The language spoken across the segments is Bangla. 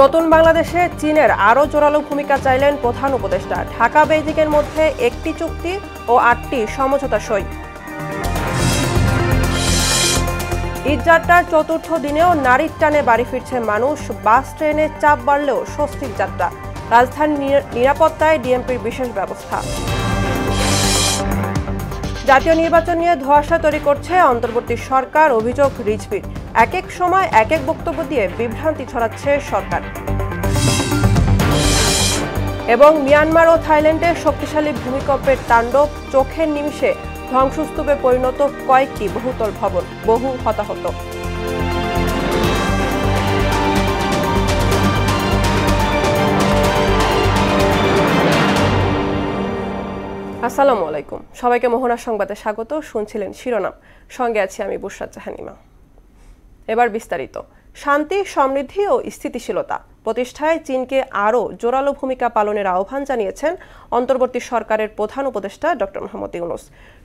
নতুন বাংলাদেশে চীনের আরও জোরালো ভূমিকা চাইলেন প্রধান উপদেষ্টা। ঢাকা বেইজিংয়ের মধ্যে ১টি চুক্তি ও ৮টি সমঝোতা সই। ঈদযাত্রার চতুর্থ দিনেও নারীর টানে বাড়ি ফিরছে মানুষ। বাস ট্রেনে চাপ বাড়লেও স্বস্তির যাত্রা। রাজধানীর নিরাপত্তায় ডিএমপির বিশেষ ব্যবস্থা। জাতীয় নির্বাচন নিয়ে ধোঁয়াশা তৈরি করছে অন্তর্বর্তী সরকার, অভিযোগ রিজভির। এক এক সময় এক এক বক্তব্য দিয়ে বিভ্রান্তি ছড়াচ্ছে সরকার। এবং মিয়ানমার ও থাইল্যান্ডে শক্তিশালী ভূমিকম্পের তাণ্ডব, চোখের নিমিষে ধ্বংসস্তূপে পরিণত কয়েকটি বহুতল ভবন, বহু হতাহত। আসসালামু আলাইকুম, সবাইকে মোহনা সংবাদে স্বাগত। শুনছিলেন শিরোনাম, সঙ্গে আছি আমি বুশরাত জাহানিমা। এবার বিস্তারিত। শান্তি, সমৃদ্ধি ও স্থিতিশীলতা প্রতিষ্ঠায় চীনকে আরও জোরালো ভূমিকা পালনের আহ্বান জানিয়েছেন অন্তর্বর্তী সরকারের প্রধান উপদেষ্টা ডক্টর মোহাম্মদ ইউনূস।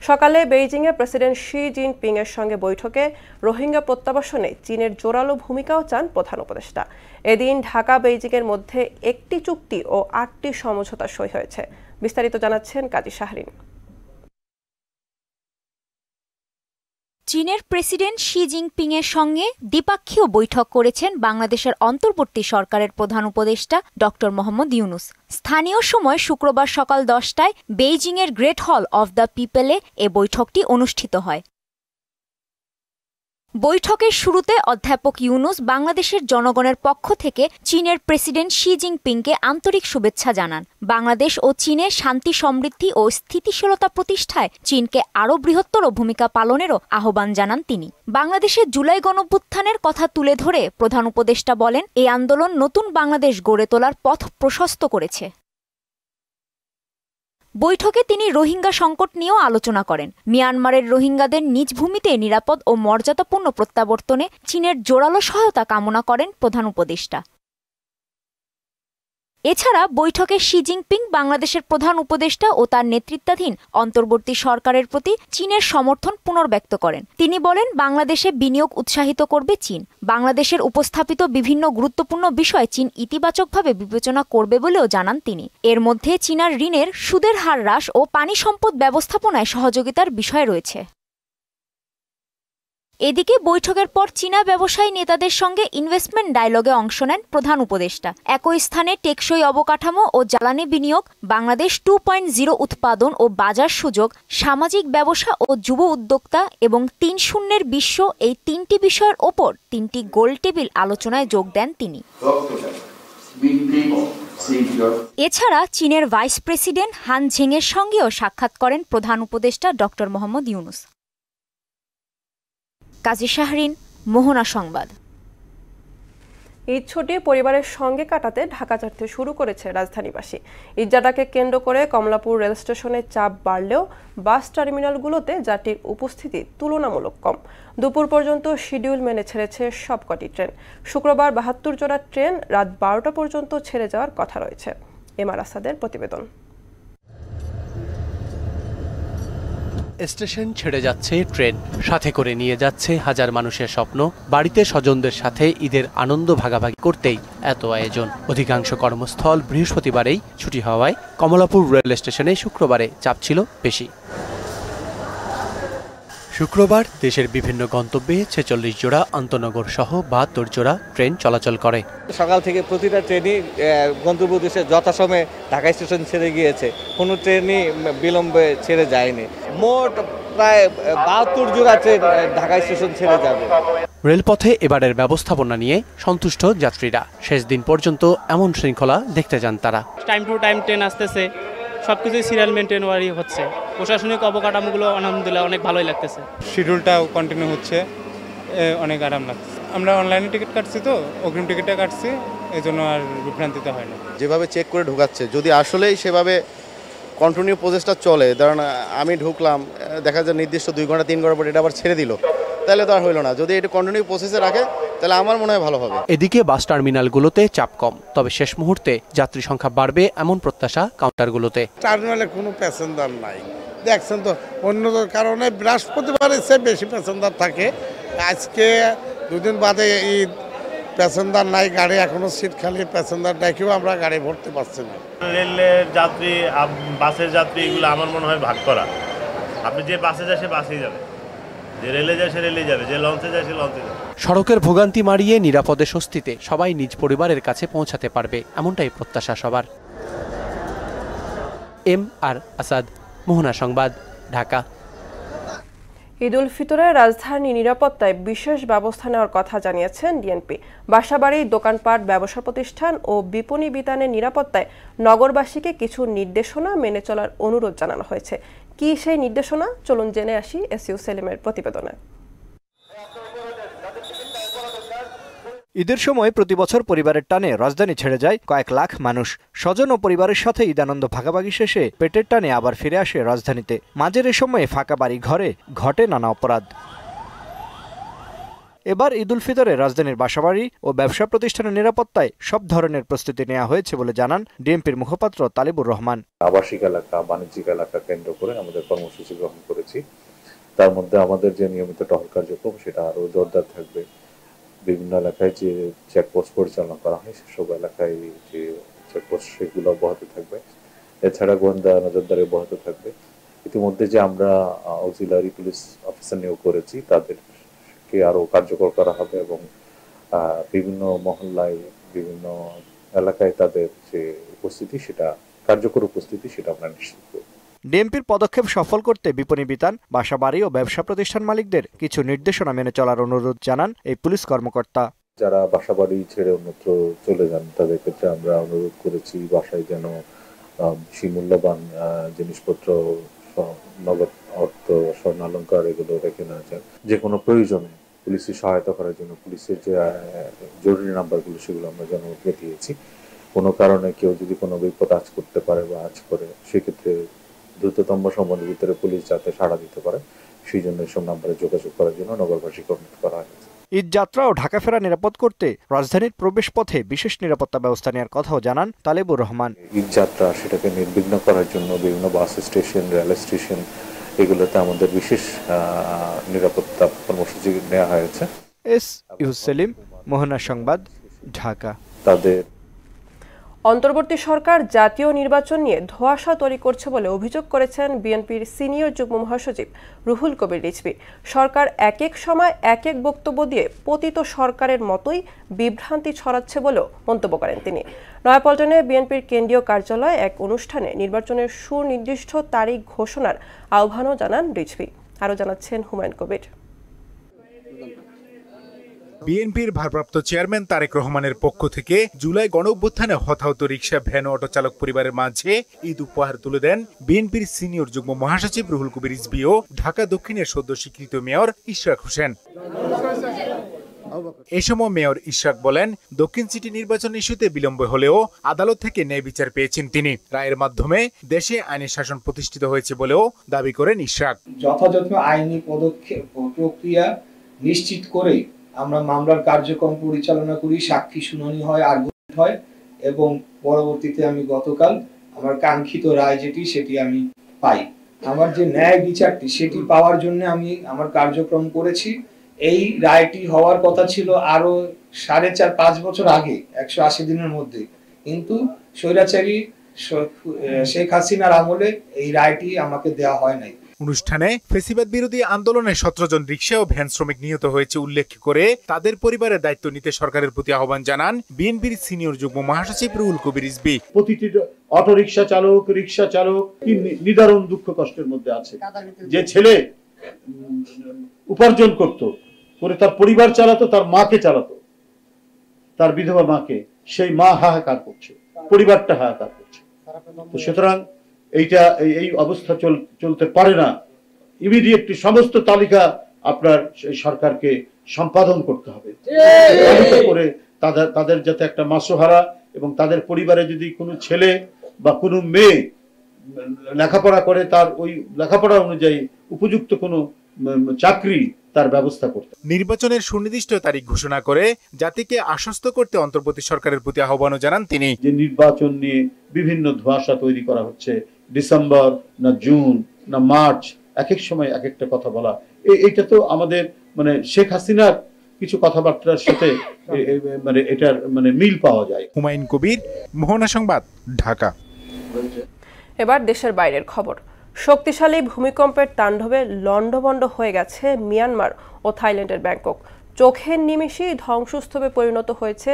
সকালে বেইজিংয়ে প্রেসিডেন্ট শি জিনপিং এর সঙ্গে বৈঠকে রোহিঙ্গা প্রত্যাবাসনে চীনের জোরালো ভূমিকাও চান প্রধান উপদেষ্টা। এদিন ঢাকা বেইজিংয়ের মধ্যে ১টি চুক্তি ও ৮টি সমঝোতা সই হয়েছে। বিস্তারিত জানাচ্ছেন কাজী শাহরিন। চীনের প্রেসিডেন্ট শি জিনপিং এর সঙ্গে দ্বিপাক্ষীয় বৈঠক করেছেন বাংলাদেশের অন্তর্বর্তী সরকারের প্রধান উপদেষ্টা ডক্টর মোহাম্মদ ইউনূস। স্থানীয় সময় শুক্রবার সকাল 10টায় বেইজিংয়ের গ্রেট হল অব দ্য পিপলে এ বৈঠকটি অনুষ্ঠিত হয়। বৈঠকের শুরুতে অধ্যাপক ইউনূস বাংলাদেশের জনগণের পক্ষ থেকে চীনের প্রেসিডেন্ট শি জিনপিংকে আন্তরিক শুভেচ্ছা জানান। বাংলাদেশ ও চীনের শান্তি, সমৃদ্ধি ও স্থিতিশীলতা প্রতিষ্ঠায় চীনকে আরও বৃহত্তর ভূমিকা পালনেরও আহ্বান জানান তিনি। বাংলাদেশের জুলাই গণঅভ্যুত্থানের কথা তুলে ধরে প্রধান উপদেষ্টা বলেন, এই আন্দোলন নতুন বাংলাদেশ গড়ে তোলার পথ প্রশস্ত করেছে। বৈঠকে তিনি রোহিঙ্গা সংকট নিয়েও আলোচনা করেন। মিয়ানমারের রোহিঙ্গাদের নিজ ভূমিতে নিরাপদ ও মর্যাদাপূর্ণ প্রত্যাবর্তনে চীনের জোরালো সহায়তা কামনা করেন প্রধান উপদেষ্টা। এছাড়া বৈঠকে শি জিনপিং বাংলাদেশের প্রধান উপদেষ্টা ও তার নেতৃত্বাধীন অন্তর্বর্তী সরকারের প্রতি চীনের সমর্থন পুনর্ব্যক্ত করেন। তিনি বলেন, বাংলাদেশে বিনিয়োগ উৎসাহিত করবে চীন। বাংলাদেশের উপস্থাপিত বিভিন্ন গুরুত্বপূর্ণ বিষয় চীন ইতিবাচকভাবে বিবেচনা করবে বলেও জানান তিনি। এর মধ্যে চীনার ঋণের সুদের হার হ্রাস ও পানি সম্পদ ব্যবস্থাপনায় সহযোগিতার বিষয় রয়েছে। এদিকে বৈঠকের পর চীনা ব্যবসায়ী নেতাদের সঙ্গে ইনভেস্টমেন্ট ডায়ালগে অংশ নেন প্রধান উপদেষ্টা। একই স্থানে টেকসই অবকাঠামো ও জ্বালানি বিনিয়োগ, বাংলাদেশ 2.0 উৎপাদন ও বাজার সুযোগ, সামাজিক ব্যবসা ও যুব উদ্যোক্তা এবং ৩-০ বিশ্ব, এই ৩টি বিষয়ের ওপর ৩টি গোলটেবিল আলোচনায় যোগ দেন তিনি। এছাড়া চীনের ভাইস প্রেসিডেন্ট হান ঝেংয়ের সঙ্গেও সাক্ষাৎ করেন প্রধান উপদেষ্টা ডক্টর মোহাম্মদ ইউনূস। কাজী শাহরিন, মোহনা সংবাদ। ঈদ ছুটি পরিবারের সঙ্গে কাটাতে ঢাকা ছাড়তে শুরু করেছে রাজধানীবাসী। ঈদযাত্রাকে কেন্দ্র করে কমলাপুর রেল স্টেশনে চাপ বাড়লেও বাস টার্মিনালগুলোতে যাত্রীর উপস্থিতি তুলনামূলক কম। দুপুর পর্যন্ত শিডিউল মেনে ছেড়েছে সবকটি ট্রেন। শুক্রবার ৭২ জোড়া ট্রেন রাত ১২টা পর্যন্ত ছেড়ে যাওয়ার কথা রয়েছে। এমআর আসাদের প্রতিবেদন। স্টেশন ছেড়ে যাচ্ছে ট্রেন, সাথে করে নিয়ে যাচ্ছে হাজার মানুষের স্বপ্ন। বাড়িতে স্বজনদের সাথে ঈদের আনন্দ ভাগাভাগি করতেই এত আয়োজন। অধিকাংশ কর্মস্থল বৃহস্পতিবারেই ছুটি হওয়ায় কমলাপুর রেল স্টেশনে শুক্রবারে চাপ ছিল বেশি। শুক্রবার দেশের বিভিন্ন গন্তব্যে ৪৬ জোড়া আন্তনগর সহ ৭২ জোড়া ট্রেন চলাচল করে। সকাল থেকে প্রতিটা ট্রেনই গন্তব্য উদ্দেশ্যে যথাসময়ে ঢাকা স্টেশন ছেড়ে গিয়েছে, কোনো ট্রেনই বিলম্বে ছেড়ে যায়নি। মোট প্রায় ৭২ জোড়া ট্রেন ঢাকা স্টেশন ছেড়ে যাবে। রেলপথে এবারের ব্যবস্থাপনা নিয়ে সন্তুষ্ট যাত্রীরা। শেষ দিন পর্যন্ত এমন শৃঙ্খলা দেখতে চান তারা। টাইম টু টাইম ট্রেন আসতেছে, সবকিছুই সিরিয়াল মেনটেন ওয়ারি হচ্ছে। প্রশাসনিক অবকাঠামোগুলো আলহামদুলিল্লাহ অনেক ভালোই লাগতেছে। শিডিউলটাও কন্টিনিউ হচ্ছে, অনেক আরাম লাগছে। আমরা অনলাইনে টিকিট কাটছি, তো অগ্রিম টিকিটটা কাটছি, এই জন্য আর বিভ্রান্তিতে হয় না। যেভাবে চেক করে ঢোকাচ্ছে, যদি আসলেই সেভাবে কন্টিনিউ প্রসেসটা চলে, ধরুন আমি ঢুকলাম, দেখা যায় নির্দিষ্ট 2 ঘন্টা 3 ঘন্টা পর এটা আবার ছেড়ে দিল, তাহলে তো আর হইল না। যদি এটা কন্টিনিউ প্রসেসে রাখে তাহলে আমার মনে হয় ভালো হবে। এদিকে বাস টার্মিনালগুলোতে চাপ কম, তবে শেষ মুহূর্তে যাত্রী সংখ্যা বাড়বে এমন প্রত্যাশা কাউন্টারগুলোতে। টার্মিনালে কোনো প্যাসেঞ্জার নাই, দেখছেন তো। অন্য কারণে বৃহস্পতিবারে সে বেশি প্যাসেঞ্জার থাকে। আজকে 2 দিন বাদে ঈদ, প্যাসেঞ্জার নাই, গাড়ি এখনো সিট খালি, প্যাসেঞ্জার ডেকেও আমরা গাড়ি ভরতে পারছি না। রেলের যাত্রী, বাসের যাত্রী, এগুলো আমার মনে হয় ভাগ করা। আপনি যে বাসে যায় সে বাসেই যাবে, যে রেলে যায় সে রেলেই যাবে, যে লঞ্চে যায় সে লঞ্চে যাবে। সড়কের ভোগান্তি মারিয়ে নিরাপদে স্বস্তিতে সবাই নিজ পরিবারের কাছে পৌঁছাতে পারবে, এমনটাই প্রত্যাশা সবার। আর আসাদ, মোহনা সংবাদ, ঢাকা। ঈদ উল ফিতরে রাজধানী নিরাপত্তায় বিশেষ ব্যবস্থা নেওয়ার কথা জানিয়েছেন ডিএনপি। বাসাবাড়ি, দোকানপাট, ব্যবসা প্রতিষ্ঠান ও বিপণী বিতানের নিরাপত্তায় নগরবাসীকে কিছু নির্দেশনা মেনে চলার অনুরোধ জানানো হয়েছে। কি সেই নির্দেশনা, চলুন জেনে আসি এসইউ সেলিমের প্রতিবেদনে। ঈদের সময় প্রতি বছর পরিবারের টানে রাজধানী ছেড়ে যায় কয়েক লাখ মানুষ। স্বজন ও পরিবারের সাথে ঈদ আনন্দ ভাগাভাগি শেষে পেটের টানে আবার ফিরে আসে রাজধানীতে। মাঝের এ সময়ে ফাঁকা বাড়ি ঘরে ঘটে নানা অপরাধ। এবার ঈদ উল ফিতরে রাজধানীর বাসাবাড়ি ও ব্যবসা প্রতিষ্ঠানের নিরাপত্তায় সব ধরনের প্রস্তুতি নেওয়া হয়েছে বলে জানান ডিএমপির মুখপাত্র তালিবুর রহমান। আবাসিক এলাকা, বাণিজ্যিক এলাকা কেন্দ্র করে আমাদের কর্মসূচি গ্রহণ করেছি। তার মধ্যে আমাদের যে নিয়মিত টহল কার্যক্রম সেটা আরো জোরদার থাকবে। বিভিন্ন এলাকায় যে চেকপোস্ট পরিচালনা করা হয় সেসব এলাকায় যে চেকপোস্ট সেগুলো অব্যাহত থাকবে। এছাড়া গোয়েন্দা নজরদারি অব্যাহত থাকবে। ইতিমধ্যে যে আমরা অক্সিলারি পুলিশ অফিসার নিয়োগ করেছি তাদেরকে আরো কার্যকর করা হবে এবং বিভিন্ন মহল্লায়, বিভিন্ন এলাকায় তাদের যে উপস্থিতি, সেটা কার্যকর উপস্থিতি, সেটা আমরা নিশ্চিত করব। ডিএমপির পদক্ষেপ সফল করতে বিপণী বিতান, বাসাবাড়ি ও ব্যবসা প্রতিষ্ঠান মালিকদের কিছু নির্দেশনা মেনে চলার অনুরোধ জানান এই পুলিশ কর্মকর্তা। যারা বাসাবাড়ি ছেড়ে অন্যত্র চলে যান তাদের ক্ষেত্রে আমরা অনুরোধ করেছি বাসায় যেন বেশি মূল্যবান জিনিসপত্র, নগদ অর্থ, স্বর্ণালঙ্কার এগুলো রেখে না যান। যে কোনো প্রয়োজনে পুলিশের সহায়তা করার জন্য পুলিশের যে জরুরি নাম্বারগুলো সেগুলো আমরা জনগণকে দিয়েছি। কোনো কারণে কেউ যদি কোনো বিপদ আজ করতে পারে বা আজ করে, সেক্ষেত্রে দ্রুততম সময়ের ভিতরে পুলিশ যাতে সাড়া দিতে পারে সেই জন্য এসব নাম্বারে যোগাযোগ করার জন্য নগরবাসীকে অনুরোধ করা হয়েছে। ঈদ যাত্রা ও ঢাকা ফেরা নিরাপদ করতে রাজধানীর প্রবেশ পথে বিশেষ নিরাপত্তা ব্যবস্থা নেওয়ার কথাও জানান তালিবুর রহমান। ঈদ যাত্রা সেটাকে নির্বিঘ্ন করার জন্য বিভিন্ন বাস স্টেশন, রেল স্টেশন এগুলোতে আমাদের বিশেষ নিরাপত্তা কর্মসূচি নেওয়া হয়েছে। এসইউ সেলিম, মোহনা সংবাদ, ঢাকা। তাদের অন্তর্বর্তী সরকার জাতীয় নির্বাচন নিয়ে ধোঁয়াশা তৈরি করছে বলে অভিযোগ করেছেন বিএনপির সিনিয়র যুগ্ম মহাসচিব রুহুল কবির রিজভী। সরকার এক এক সময় এক এক বক্তব্য দিয়ে পতিত সরকারের মতোই বিভ্রান্তি ছড়াচ্ছে বলেও মন্তব্য করেন তিনি। নয়াপল্টনে বিএনপির কেন্দ্রীয় কার্যালয়ে এক অনুষ্ঠানে নির্বাচনের সুনির্দিষ্ট তারিখ ঘোষণার আহ্বানও জানান রিজভী। আরও জানাচ্ছেন হুমায়ুন কবির। বিএনপির ভারপ্রাপ্ত চেয়ারম্যান তারেক রহমানের পক্ষ থেকে জুলাই গণঅভ্যুত্থানে হতাহত রিকশা, ভ্যান ও অটো চালক পরিবারের মাঝে ঈদ উপহার তুলে দেন বিএনপির সিনিয়র যুগ্ম মহাসচিব রুহুল কবির রিজভী ও ঢাকা দক্ষিণের সদ্য স্বীকৃত মেয়র ইশরাক হোসেন। এ সময় মেয়র ইশরাক বলেন, দক্ষিণ সিটি নির্বাচন ইস্যুতে বিলম্ব হলেও আদালত থেকে ন্যায় বিচার পেয়েছেন তিনি। রায়ের মাধ্যমে দেশে আইনি শাসন প্রতিষ্ঠিত হয়েছে বলেও দাবি করেন ইশরাক। যথাযথ আইনি পদক্ষেপ প্রক্রিয়া নিশ্চিত করে আমরা মামলার কার্যক্রম পরিচালনা করি, সাক্ষী শুনানি হয়, আর্গুমেন্ট হয় এবং পরবর্তীতে আমি গতকাল আমার কাঙ্ক্ষিত রায় সেটি আমি পাই। আমার যে ন্যায় বিচারটি সেটি পাওয়ার জন্য আমি আমার কার্যক্রম করেছি। এই রায়টি হওয়ার কথা ছিল আরো 4.5-5 বছর আগে, 180 দিনের মধ্যে, কিন্তু স্বৈরাচারী শেখ হাসিনার আমলে এই রায়টি আমাকে দেওয়া হয় নাই। অনুষ্ঠানে ফেসিবাদ বিরোধী আন্দোলনে 17 জন রিকশা ও ভ্যান শ্রমিক নিহত হয়েছে উল্লেখ করে তাদের পরিবারের দায়িত্ব নিতে সরকারের প্রতি আহ্বান জানান বিএনপির সিনিয়র যুগ্ম মহাসচিব রুহুল কবির রিজভী। প্রতিটি অটো রিকশা চালক কি নিদারুণ দুঃখ কষ্টের মধ্যে আছে। যে ছেলে উপার্জন করে তার পরিবার চালাতো, তার মাকে চালাতো, তার বিধবা মাকে, সেই মা হাহাকার করছে, পরিবারটা হাহাকার করছে। তো সুতরাং এই অবস্থা চলতে পারে না। ইমিডিয়েটলি সমস্ত তালিকা আপনার এই সরকারকে সম্পাদন করতে হবে, করে তাদের যাতে একটা মাসোহারা এবং তাদের পরিবারে যদি কোনো ছেলে বা কোনো মেয়ে লেখাপড়া করে তার ওই লেখাপড়া অনুযায়ী উপযুক্ত কোনো চাকরি তার ব্যবস্থা করতে। নির্বাচনের সুনির্দিষ্ট তারিখ ঘোষণা করে জাতিকে আশ্বস্ত করতে অন্তর্বর্তী সরকারের প্রতি আহ্বানও জানান তিনি। যে নির্বাচন নিয়ে বিভিন্ন ধোঁয়াশা তৈরি করা হচ্ছে, ডিসেম্বর না জুন না মার্চ, এক এক সময় এক একটা কথা বলা, এইটা তো আমাদের শেখ হাসিনার কিছু কথাবার্তার সাথে মানে এটার মানে মিল পাওয়া যায়। হুমায়ুন কবির, মোহনা সংবাদ, ঢাকা। এবার দেশের বাইরের খবর। শক্তিশালী ভূমিকম্পের তাণ্ডবে লণ্ডভণ্ড হয়ে গেছে মিয়ানমার ও থাইল্যান্ডের ব্যাংকক। চোখের নিমেষেই ধ্বংসস্তূপে পরিণত হয়েছে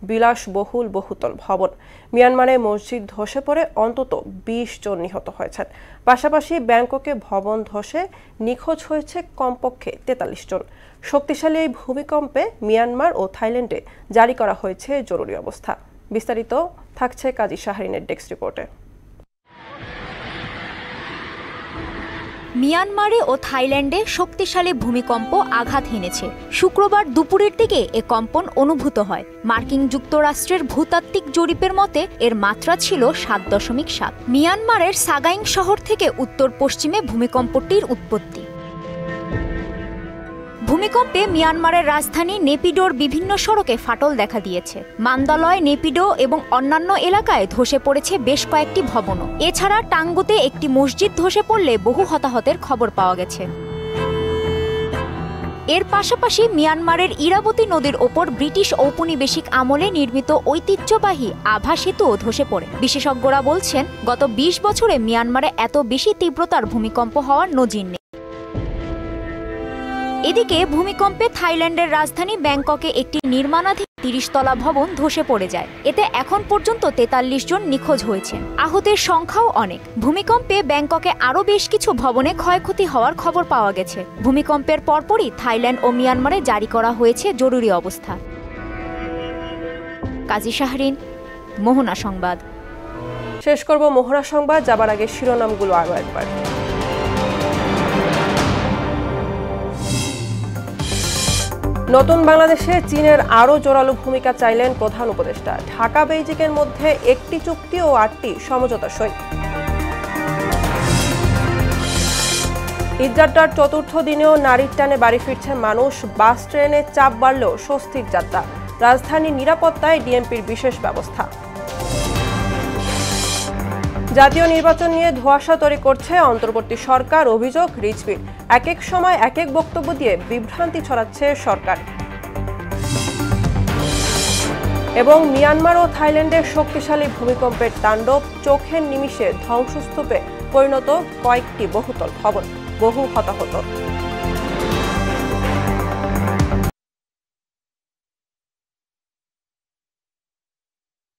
বিলাসবহুল বহুতল ভবন। মিয়ানমারে মসজিদ ধসে পড়ে অন্তত 20 জন নিহত হয়েছেন। পাশাপাশি ব্যাংককে ভবন ধসে নিখোঁজ হয়েছে কমপক্ষে 43 জন। শক্তিশালী এই ভূমিকম্পে মিয়ানমার ও থাইল্যান্ডে জারি করা হয়েছে জরুরি অবস্থা। বিস্তারিত থাকছে কাজী শাহরিনের ডেস্ক রিপোর্টে। মিয়ানমারে ও থাইল্যান্ডে শক্তিশালী ভূমিকম্প আঘাত হেনেছে। শুক্রবার দুপুরের দিকে এ কম্পন অনুভূত হয়। মার্কিন যুক্তরাষ্ট্রের ভূতাত্ত্বিক জরিপের মতে এর মাত্রা ছিল 7.7। মিয়ানমারের সাগাইং শহর থেকে উত্তর পশ্চিমে ভূমিকম্পটির উৎপত্তি। ভূমিকম্পে মিয়ানমারের রাজধানী নেপিডোর বিভিন্ন সড়কে ফাটল দেখা দিয়েছে। মান্দালয়, নেপিডো এবং অন্যান্য এলাকায় ধসে পড়েছে বেশ কয়েকটি ভবনও। এছাড়া টাঙ্গুতে একটি মসজিদ ধসে পড়লে বহু হতাহতের খবর পাওয়া গেছে। এর পাশাপাশি মিয়ানমারের ইরাবতী নদীর ওপর ব্রিটিশ ঔপনিবেশিক আমলে নির্মিত ঐতিহ্যবাহী আভা সেতুও ধসে পড়ে। বিশেষজ্ঞরা বলছেন, গত 20 বছরে মিয়ানমারে এত বেশি তীব্রতার ভূমিকম্প হওয়ার নজির নেই। এদিকে ভূমিকম্পে থাইল্যান্ডের রাজধানী ব্যাংককে একটি নির্মাণাধীন 30 তলা ভবন ধসে পড়ে যায়। এতে এখন পর্যন্ত 43 জন নিখোঁজ হয়েছেন। আহতের সংখ্যাও অনেক। ভূমিকম্পে ব্যাংককে আরও বেশ কিছু ভবনে ক্ষয়ক্ষতি হওয়ার খবর পাওয়া গেছে। ভূমিকম্পের পরপরই থাইল্যান্ড ও মিয়ানমারে জারি করা হয়েছে জরুরি অবস্থা। কাজী শাহরিন, মোহনা সংবাদ। শেষ করব মোহনা সংবাদ, যাবার আগে শিরোনামগুলো আরও একবার। নতুন বাংলাদেশে চীনের আরও জোরালো ভূমিকা চাইলেন প্রধান উপদেষ্টা। ঢাকা বেইজিংয়ের মধ্যে একটি চুক্তি ও 8টি সমঝোতা সই। ঈদযাত্রার চতুর্থ দিনেও নারীর টানে বাড়ি ফিরছে মানুষ। বাস ট্রেনে চাপ বাড়লেও স্বস্তির যাত্রা। রাজধানীর নিরাপত্তায় ডিএমপির বিশেষ ব্যবস্থা। জাতীয় নির্বাচন নিয়ে ধোঁয়াশা তৈরি করছে অন্তর্বর্তী সরকার, অভিযোগ রিজভির। এক এক সময় এক এক বক্তব্য দিয়ে বিভ্রান্তি ছড়াচ্ছে সরকার। এবং মিয়ানমার ও থাইল্যান্ডের শক্তিশালী ভূমিকম্পের তাণ্ডব, চোখের নিমিষে ধ্বংসস্তূপে পরিণত কয়েকটি বহুতল ভবন, বহু হতাহত।